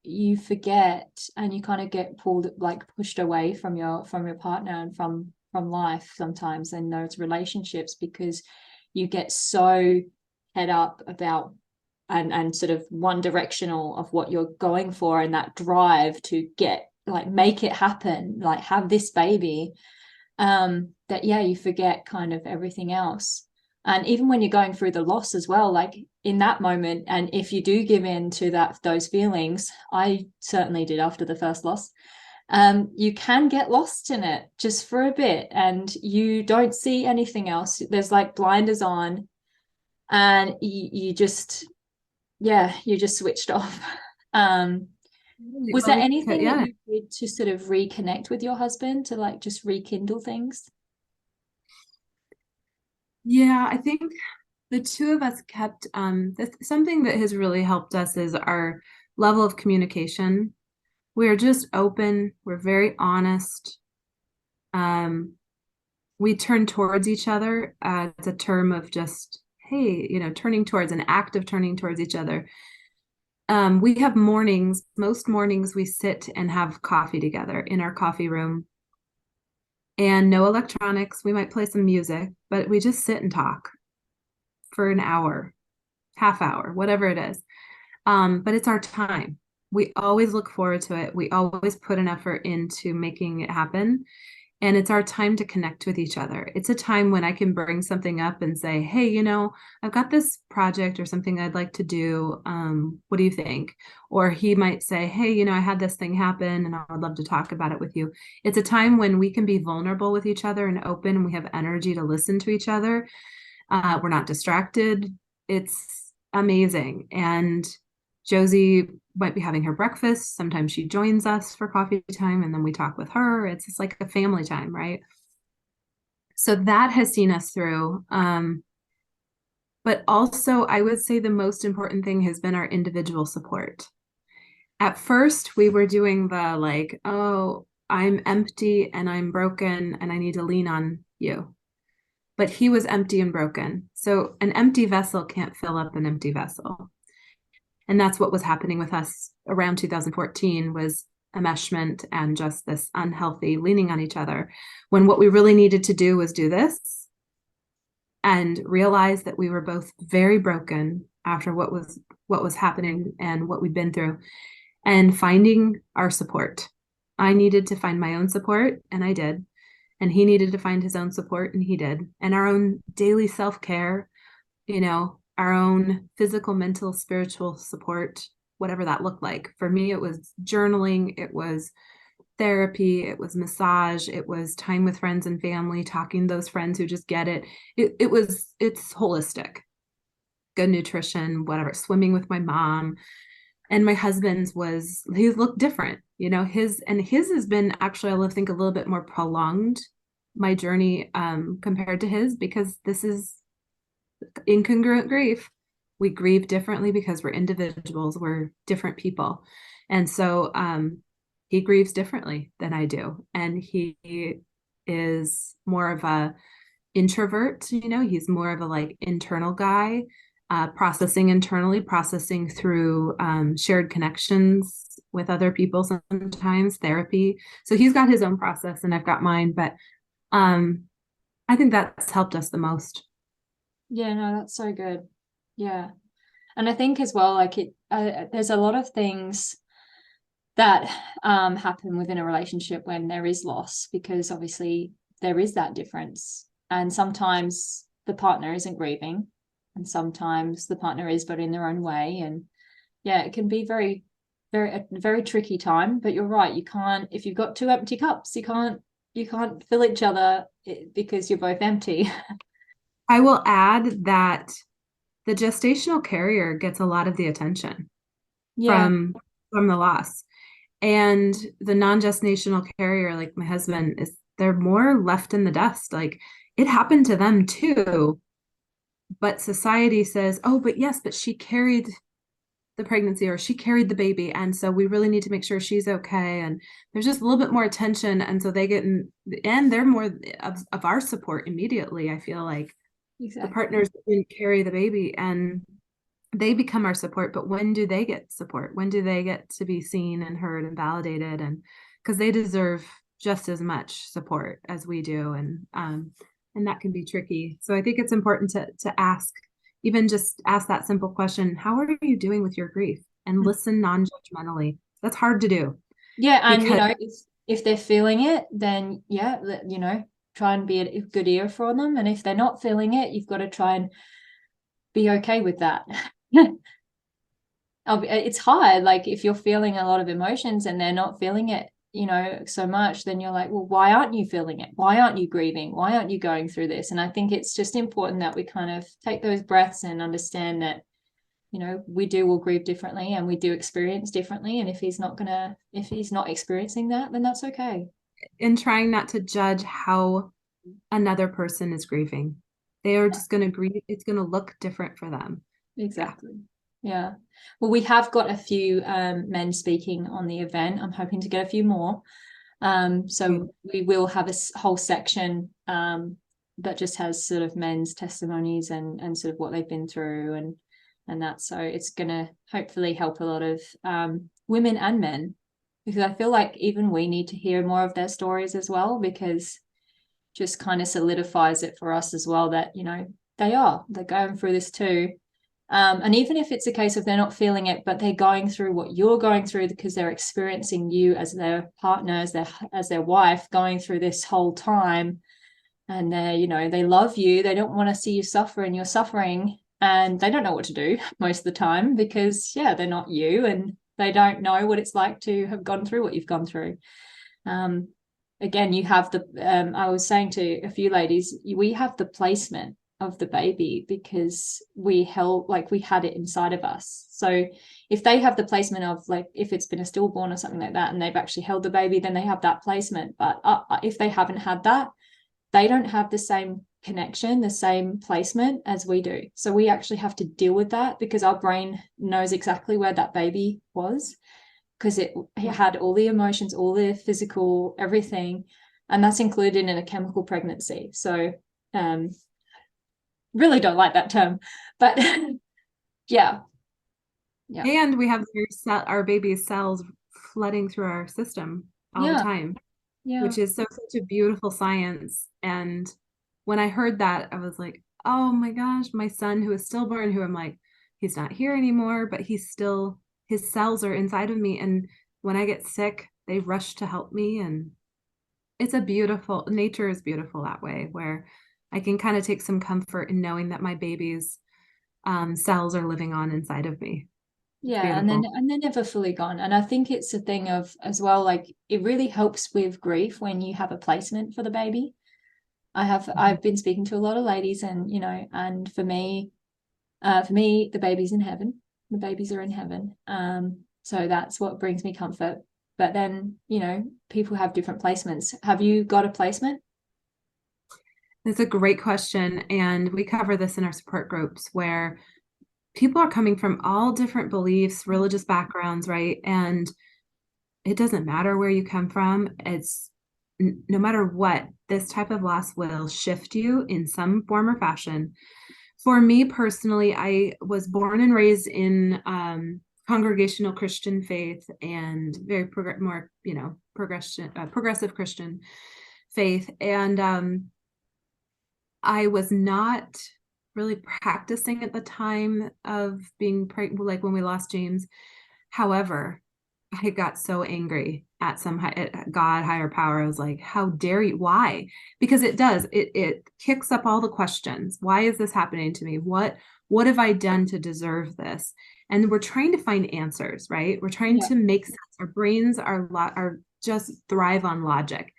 B: you forget and you kind of get pushed away from your partner and from life sometimes, and those relationships, because you get so head up about and sort of one directional of what you're going for, and that drive to get, like, make it happen, like have this baby, that you forget kind of everything else. And even when you're going through the loss as well, like in that moment, and if you do give in to those feelings, I certainly did after the first loss, you can get lost in it just for a bit, and you don't see anything else. There's like blinders on, and you just switched off. Was there anything that you did to sort of reconnect with your husband, to like just rekindle things?
C: Yeah, I think the two of us kept, something that has really helped us is our level of communication. We're just open. We're very honest. We we turn towards each other as a term of just, hey, turning towards, an act of turning towards each other. We have mornings, most mornings we sit and have coffee together in our coffee room, and no electronics. We might play some music, but we just sit and talk for an hour, half hour, whatever it is. But it's our time. We always look forward to it. We always put an effort into making it happen. And it's our time to connect with each other. It's a time when I can bring something up and say, hey, I've got this project or something I'd like to do. What do you think? Or he might say, hey, I had this thing happen and I would love to talk about it with you. It's a time when we can be vulnerable with each other and open, and we have energy to listen to each other. We're not distracted. It's amazing. And Josie might be having her breakfast. Sometimes she joins us for coffee time, and then we talk with her. It's just like a family time, right? So that has seen us through. But also, I would say the most important thing has been our individual support. At first, we were doing the like, oh, I'm empty and I'm broken and I need to lean on you. But he was empty and broken. So an empty vessel can't fill up an empty vessel. And that's what was happening with us around 2014, was enmeshment and just this unhealthy leaning on each other, when what we really needed to do was do this and realize that we were both very broken after what was happening and what we'd been through, and finding our support. I needed to find my own support, and I did. And he needed to find his own support, and he did. And our own daily self-care, our own physical, mental, spiritual support, whatever that looked like. For me, it was journaling, it was therapy, it was massage, it was time with friends and family, talking to those friends who just get it. It's holistic. Good nutrition, whatever, swimming with my mom. And my husband's he looked different, his has been actually, I think, a little bit more prolonged, my journey, compared to his, because this is incongruent grief. We grieve differently because we're individuals, we're different people. And so he grieves differently than I do. And he is more of a introvert, he's more of a like internal guy, processing internally, processing through shared connections with other people, sometimes therapy. So he's got his own process and I've got mine, but I think that's helped us the most.
B: Yeah, no, that's so good. Yeah. And I think as well, like there's a lot of things that happen within a relationship when there is loss, because obviously there is that difference. And sometimes the partner isn't grieving, and sometimes the partner is, but in their own way. And yeah, it can be a very tricky time. But you're right, you can't, if you've got two empty cups, you can't fill each other because you're both empty.
C: I will add that the gestational carrier gets a lot of the attention from the loss, and the non-gestational carrier, like my husband, they're more left in the dust. Like, it happened to them too, but society says, oh, but yes, but she carried the pregnancy, or she carried the baby, and so we really need to make sure she's okay. And there's just a little bit more attention, and so they get and they're more of our support immediately. I feel like the partners didn't carry the baby and they become our support, but when do they get support? When do they get to be seen and heard and validated? And because they deserve just as much support as we do, and that can be tricky. So I think it's important to ask, even just ask that simple question: how are you doing with your grief? And listen non-judgmentally. That's hard to do.
B: Yeah, and if they're feeling it, then yeah, try and be a good ear for them. And if they're not feeling it, you've got to try and be okay with that. It's hard. Like, if you're feeling a lot of emotions and they're not feeling it, so much, then you're like, well, why aren't you feeling it? Why aren't you grieving? Why aren't you going through this? And I think it's just important that we kind of take those breaths and understand that, we do all grieve differently and we do experience differently. And if he's not experiencing that, then that's okay.
C: And trying not to judge how another person is grieving. They are just going to grieve. It's going to look different for them.
B: Exactly. Yeah. Well, we have got a few men speaking on the event. I'm hoping to get a few more. So we will have a whole section that just has sort of men's testimonies and sort of what they've been through and that. So it's going to hopefully help a lot of women and men, because I feel like even we need to hear more of their stories as well, because just kind of solidifies it for us as well that, you know, they're going through this too. And even if it's a case of they're not feeling it, but they're going through what you're going through because they're experiencing you as their partner, as their wife, going through this whole time, and they, you know, they love you, they don't want to see you suffer, and you're suffering, and they don't know what to do most of the time because, yeah, they're not you, and they don't know what it's like to have gone through what you've gone through. Again, you have the I was saying to a few ladies, we have the placement of the baby because we had it inside of us. So if they have the placement of, like, if it's been a stillborn or something like that and they've actually held the baby, then they have that placement. But if they haven't had that, they don't have the same connection, the same placement as we do. So we actually have to deal with that because our brain knows exactly where that baby was, because it had all the emotions, all the physical, everything, and that's included in a chemical pregnancy. So really don't like that term, but yeah.
C: And we have our baby's cells flooding through our system all the time, which is such a beautiful science. And when I heard that, I was like, oh my gosh, my son who is stillborn, who I'm like, he's not here anymore, but his cells are inside of me. And when I get sick, they rush to help me. And nature is beautiful that way, where I can kind of take some comfort in knowing that my baby's cells are living on inside of me.
B: Yeah, and they're never fully gone. And I think it's a thing of, as well, like, it really helps with grief when you have a placement for the baby. I've been speaking to a lot of ladies, and, you know, and for me, the baby's in heaven. The babies are in heaven. So that's what brings me comfort. But then, you know, people have different placements. Have you got a placement?
C: That's a great question. And we cover this in our support groups, where people are coming from all different beliefs, religious backgrounds, right? And it doesn't matter where you come from. It's no matter what, this type of loss will shift you in some form or fashion. For me personally, I was born and raised in congregational Christian faith and very progressive Christian faith. And I was not really practicing at the time of being pregnant, like when we lost James. However, I got so angry at God, higher power. I was like, how dare you? Why? Because it kicks up all the questions. Why is this happening to me? What have I done to deserve this? And we're trying to find answers, right? We're trying to make sense. Our brains are just thrive on logic.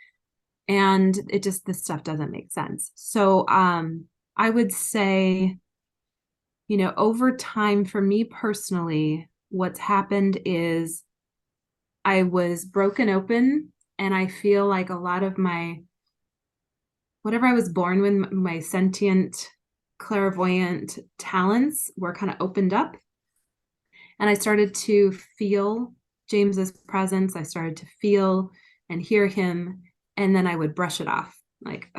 C: And this stuff doesn't make sense. So I would say, you know, over time, for me personally, what's happened is I was broken open, and I feel like a lot of whatever I was born with, my sentient, clairvoyant talents were kind of opened up. And I started to feel James's presence. I started to feel and hear him. And then I would brush it off, like,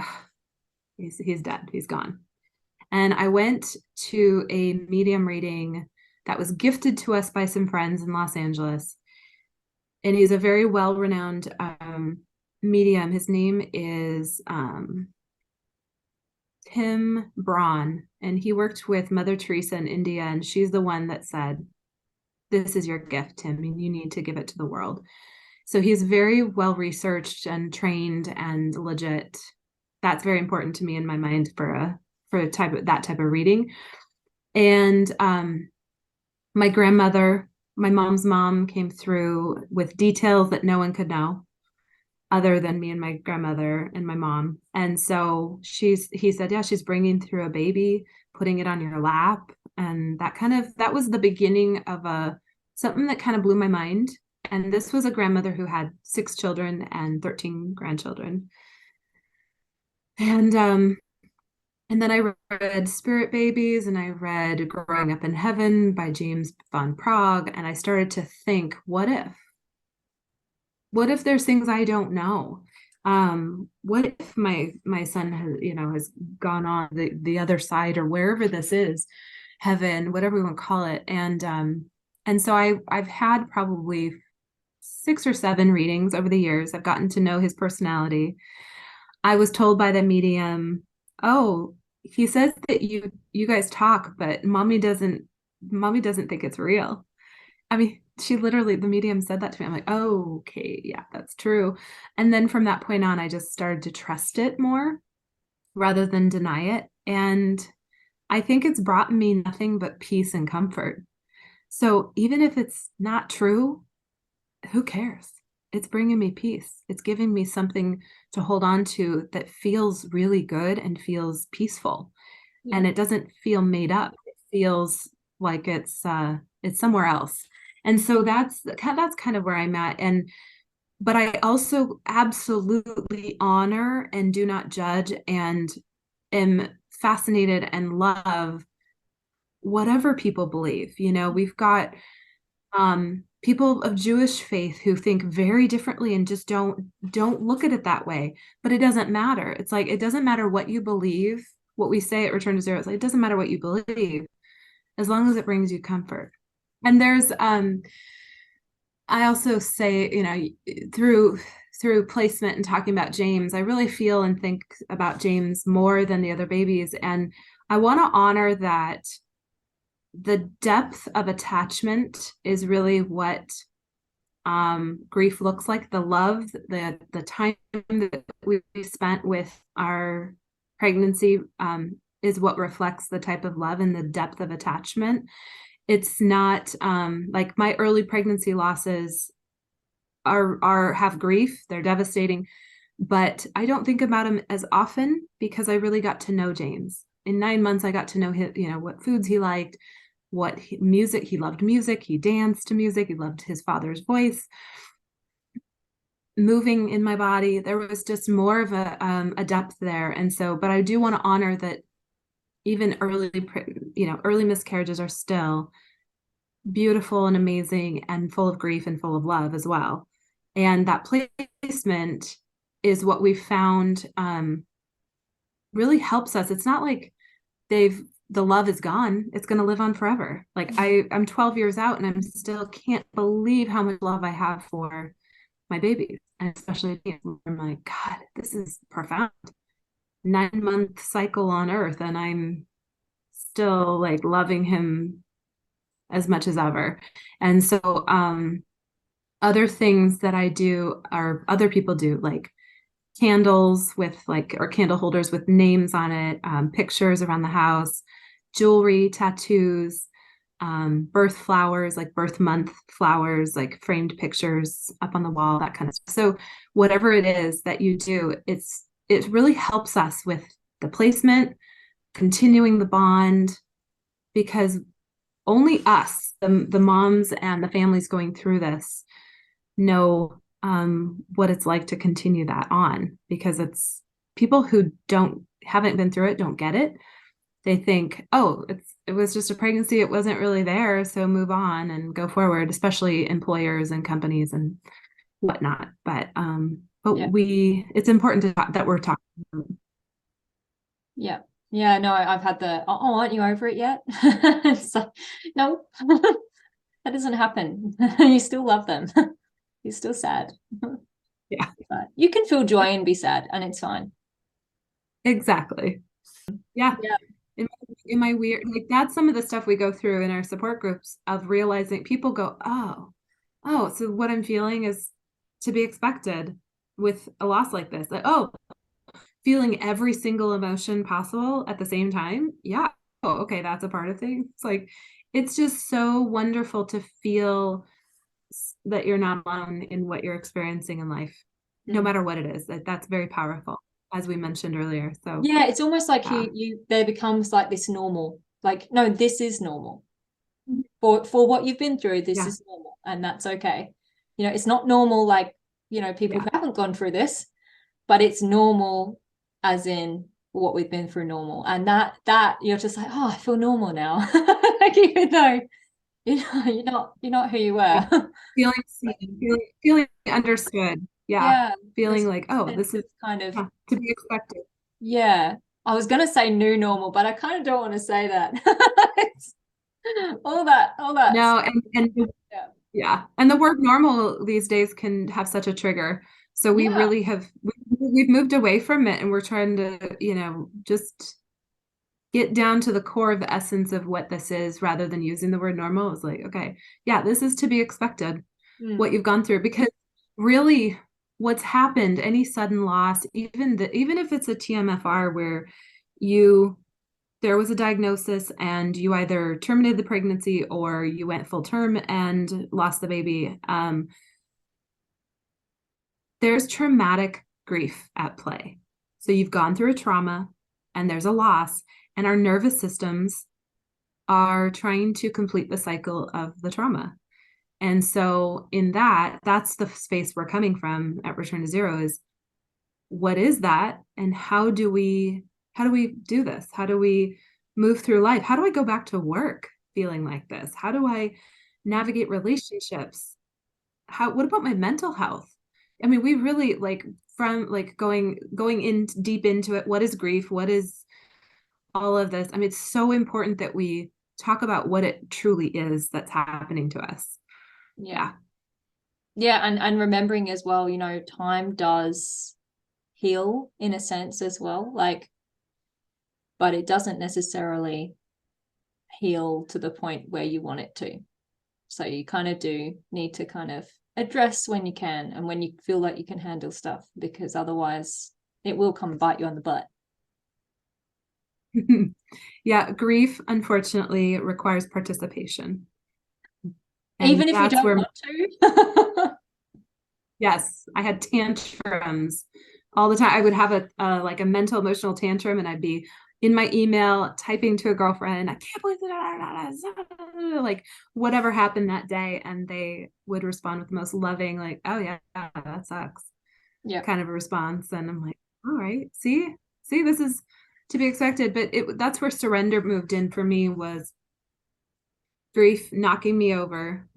C: he's dead, he's gone. And I went to a medium reading that was gifted to us by some friends in Los Angeles. And he's a very well-renowned medium. His name is Tim Braun, and he worked with Mother Teresa in India, and she's the one that said, this is your gift, Tim, and you need to give it to the world. So he's very well researched and trained and legit. That's very important to me in my mind for that type of reading. And my grandmother, my mom's mom, came through with details that no one could know other than me and my grandmother and my mom. And so he said, yeah, she's bringing through a baby, putting it on your lap. And that was the beginning of something that kind of blew my mind. And this was a grandmother who had 6 children and 13 grandchildren. And then I read Spirit Babies, and I read Growing Up in Heaven by James von Praagh. And I started to think, what what if there's things I don't know? What if my son has gone on the other side, or wherever this is, heaven, whatever we want to call it. And so I've had probably 6 or 7 readings over the years. I've gotten to know his personality. I was told by the medium, oh, he says that you guys talk, but mommy doesn't think it's real. I mean, the medium said that to me. I'm like, oh, okay, yeah, that's true. And then from that point on, I just started to trust it more rather than deny it. And I think it's brought me nothing but peace and comfort. So even if it's not true, who cares? It's bringing me peace. It's giving me something to hold on to that feels really good and feels peaceful. Yeah. And it doesn't feel made up. It feels like it's somewhere else. And so that's kind of where I'm at. But I also absolutely honor and do not judge, and am fascinated and love whatever people believe. We've got people of Jewish faith who think very differently and just don't look at it that way. But it doesn't matter. It's like, it doesn't matter what you believe. What we say at Return to Zero, it's like, it doesn't matter what you believe, as long as it brings you comfort. And there's I also say, through placement and talking about James, I really feel and think about James more than the other babies. And I want to honor that the depth of attachment is really what grief looks like. The love, the time that we spent with our pregnancy is what reflects the type of love and the depth of attachment. It's not like my early pregnancy losses have grief. They're devastating, but I don't think about him as often because I really got to know James. In 9 months, I got to know him, what foods he liked, music. He loved music. He danced to music. He loved his father's voice. Moving in my body, there was just more of a depth there. And so, but I do want to honor that even early miscarriages are still beautiful and amazing and full of grief and full of love as well. And that placement is what we found really helps us. It's not like the love is gone. It's going to live on forever. Like I'm 12 years out and I'm still can't believe how much love I have for my babies. And especially I'm like, God, this is profound. 9-month cycle on earth. And I'm still like loving him as much as ever. And so other things that I do are other people do, like candles with or candle holders with names on it, pictures around the house, jewelry, tattoos, birth flowers, like birth month flowers, like framed pictures up on the wall, that kind of stuff. So whatever it is that you do, it really helps us with the placement, continuing the bond, because only us, the moms and the families going through this, know what it's like to continue that on, because it's people who haven't been through it don't get it. They think, oh, it was just a pregnancy, it wasn't really there, so move on and go forward, especially employers and companies and whatnot. But yeah. It's important that we're talking about.
B: Yeah, no, I've had aren't you over it yet? It's like, no, that doesn't happen. You still love them. You're still sad.
C: Yeah.
B: But you can feel joy and be sad, and it's fine.
C: Exactly. Yeah. Am I weird? Like, that's some of the stuff we go through in our support groups, of realizing people go, oh, so what I'm feeling is to be expected with a loss like this. Like, oh, feeling every single emotion possible at the same time. Yeah. Oh, okay. That's a part of things. It's like, it's just so wonderful to feel that you're not alone in what you're experiencing in life, no matter what it is. That's very powerful, as we mentioned earlier. So
B: yeah, it's almost like there becomes like this normal, like, no, this is normal for what you've been through. This is normal, and that's okay. It's not normal like people who haven't gone through this, but it's normal as in what we've been through normal. And that you're just like, oh, I feel normal now. Like, even though you're not who you were.
C: Feeling seen, feeling understood. Yeah.
B: Yeah,
C: Feeling
B: this
C: like, oh,
B: sense
C: this is
B: of kind of,
C: to be expected.
B: yeah. I was gonna say new normal, but I kind of don't want to say that. It's all that
C: No,
B: stuff.
C: and
B: Yeah.
C: yeah. And the word normal these days can have such a trigger. So we
B: Yeah.
C: really have we've moved away from it, and we're trying to, just get down to the core of the essence of what this is rather than using the word normal. It's like, okay, yeah, this is to be expected, what you've gone through. Because really what's happened, any sudden loss, even if it's a TMFR where there was a diagnosis and you either terminated the pregnancy or you went full term and lost the baby, there's traumatic grief at play. So you've gone through a trauma and there's a loss, and our nervous systems are trying to complete the cycle of the trauma. And so in that's the space we're coming from at Return to Zero, is what is that, and how do we do this? How do we move through life? How do I go back to work feeling like this? How do I navigate relationships? What about my mental health? I mean, we really from going in deep into it. What is grief? What is all of this? I mean, it's so important that we talk about what it truly is that's happening to us.
B: Yeah. Yeah, and remembering as well, time does heal in a sense as well, but it doesn't necessarily heal to the point where you want it to. So you kind of do need to kind of address when you can and when you feel like you can handle stuff, because otherwise it will come and bite you on the butt.
C: Yeah, grief unfortunately requires participation. And
B: even if you don't want to.
C: Yes, I had tantrums all the time. I would have a mental emotional tantrum, and I'd be in my email typing to a girlfriend, I can't believe that, like whatever happened that day, and they would respond with the most loving, like, oh yeah, that sucks,
B: Yeah,
C: kind of a response. And I'm like, all right, see, this is to be expected. But that's where surrender moved in for me, was grief knocking me over,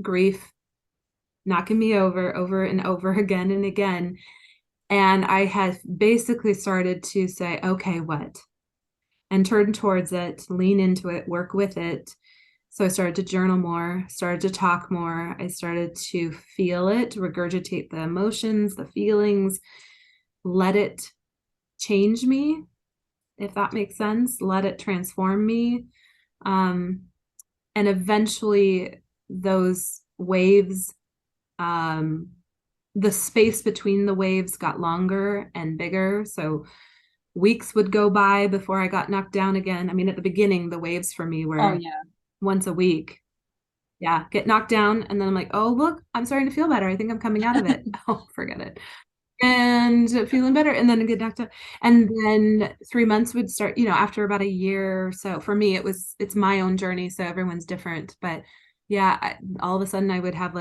C: over and over again and again. And I had basically started to say, okay, what? And turn towards it, lean into it, work with it. So I started to journal more, started to talk more. I started to feel it, regurgitate the emotions, the feelings, let it change me, if that makes sense, let it transform me. And eventually those waves, the space between the waves got longer and bigger. So weeks would go by before I got knocked down again. I mean, at the beginning, the waves for me were once a week. Yeah, get knocked down. And then I'm like, oh, look, I'm starting to feel better. I think I'm coming out of it. Oh, forget it. And feeling better. And then get knocked out. And then 3 months would start, after about a year or so. For me, it's my own journey. So everyone's different. But yeah, all of a sudden I would have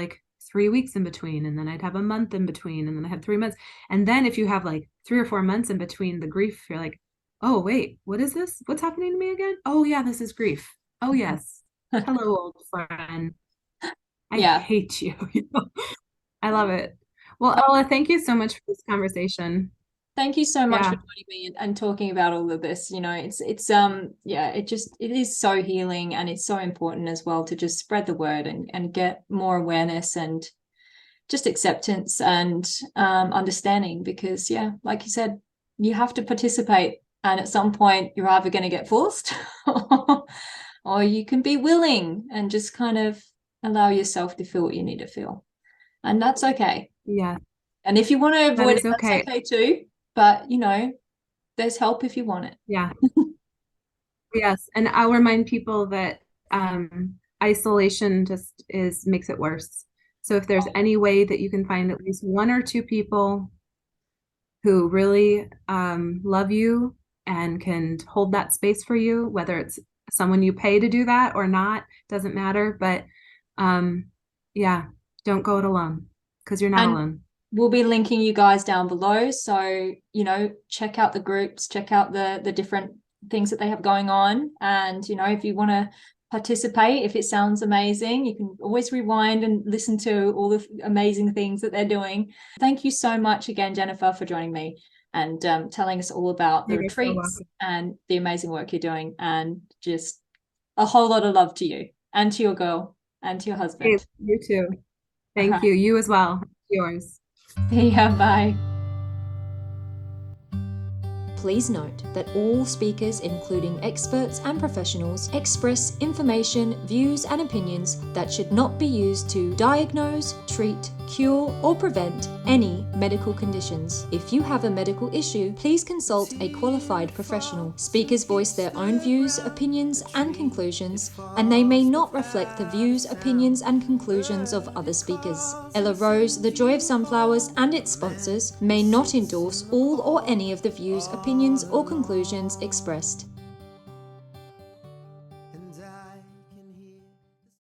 C: 3 weeks in between, and then I'd have a month in between, and then I had 3 months. And then if you have 3 or 4 months in between the grief, you're like, oh, wait, what is this? What's happening to me again? Oh, yeah, this is grief. Oh, yes. Hello, old friend. I hate you. I love it. Well, Ella, thank you so much for this conversation.
B: Thank you so much for joining me and talking about all of this. It is so healing, and it's so important as well to just spread the word and get more awareness and just acceptance and understanding, because like you said, you have to participate, and at some point you're either going to get forced or you can be willing and just kind of allow yourself to feel what you need to feel, and that's okay.
C: Yeah.
B: And if you want to avoid it,
C: okay.
B: that's okay too. But there's help if you want it.
C: Yeah. Yes. And I'll remind people that isolation just makes it worse. So if there's any way that you can find at least 1 or 2 people who really love you and can hold that space for you, whether it's someone you pay to do that or not, doesn't matter. But don't go it alone, because you're not alone.
B: We'll be linking you guys down below. So, check out the groups, check out the different things that they have going on. And, if you want to participate if it sounds amazing. You can always rewind and listen to all the amazing things that they're doing. Thank you so much again, Jennifer, for joining me and telling us all about the retreats and the amazing work you're doing, and just a whole lot of love to you and to your girl and to your husband.
C: Hey, you too. Thank you. You as well. Yours.
B: See ya. Bye.
D: Please note that all speakers, including experts and professionals, express information, views, and opinions that should not be used to diagnose, treat, cure, or prevent any medical conditions. If you have a medical issue, please consult a qualified professional. Speakers voice their own views, opinions, and conclusions, and they may not reflect the views, opinions, and conclusions of other speakers. Ella Rose, The Joy of Sunflowers, and its sponsors may not endorse all or any of the views, opinions, or conclusions expressed.